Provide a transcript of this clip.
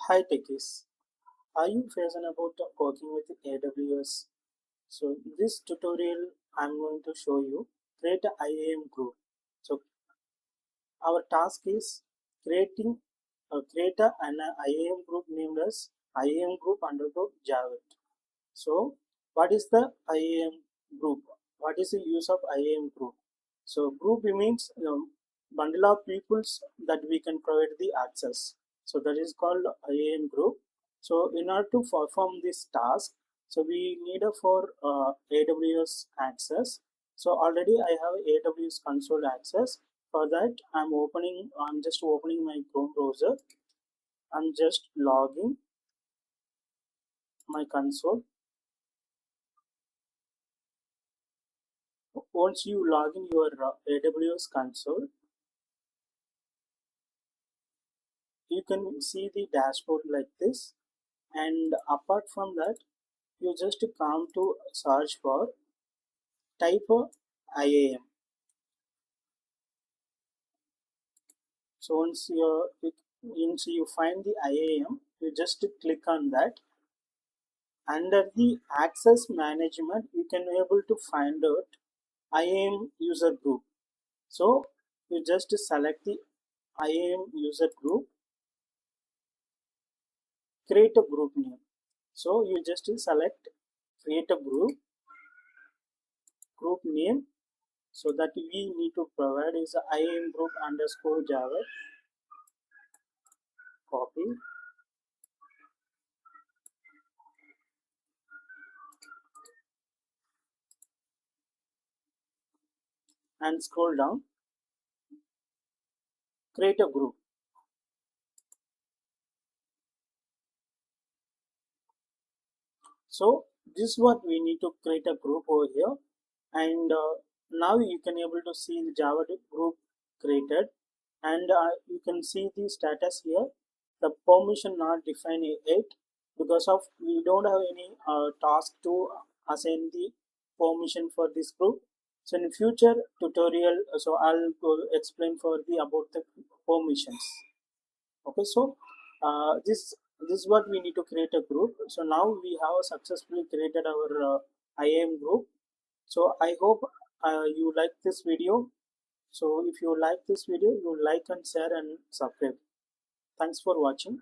Hi techies, are you facing about working with AWS? So in this tutorial, I'm going to show you create a IAM group. So our task is create an IAM group named as IAM Group undergroup Java. So what is the IAM group? What is the use of IAM group? So group means bundle of peoples that we can provide the access. So that is called IAM group. So in order to perform this task, so we need for AWS access. So already I have AWS console access. For that, I'm just opening my Chrome browser. I'm just logging my console. Once you log in your AWS console, you can see the dashboard like this. And apart from that, you just come to search for type of IAM. So once you find the IAM, you just click on that. Under the access management, you can able to find out IAM user group. So you just select the IAM user group, create a group name. So you just select create a group name. So that we need to provide is IAM group underscore Java. Copy and scroll down, create a group. So this is what we need to create a group over here. And now you can able to see the Java group created, and you can see the status here. The permission not defined yet because of we don't have any task to assign the permission for this group. So in future tutorial, so I'll go explain for the about the permissions. Okay, so this is what we need to create a group. So now we have successfully created our IAM group. So I hope you like this video. So if you like this video, you like and share and subscribe. Thanks for watching.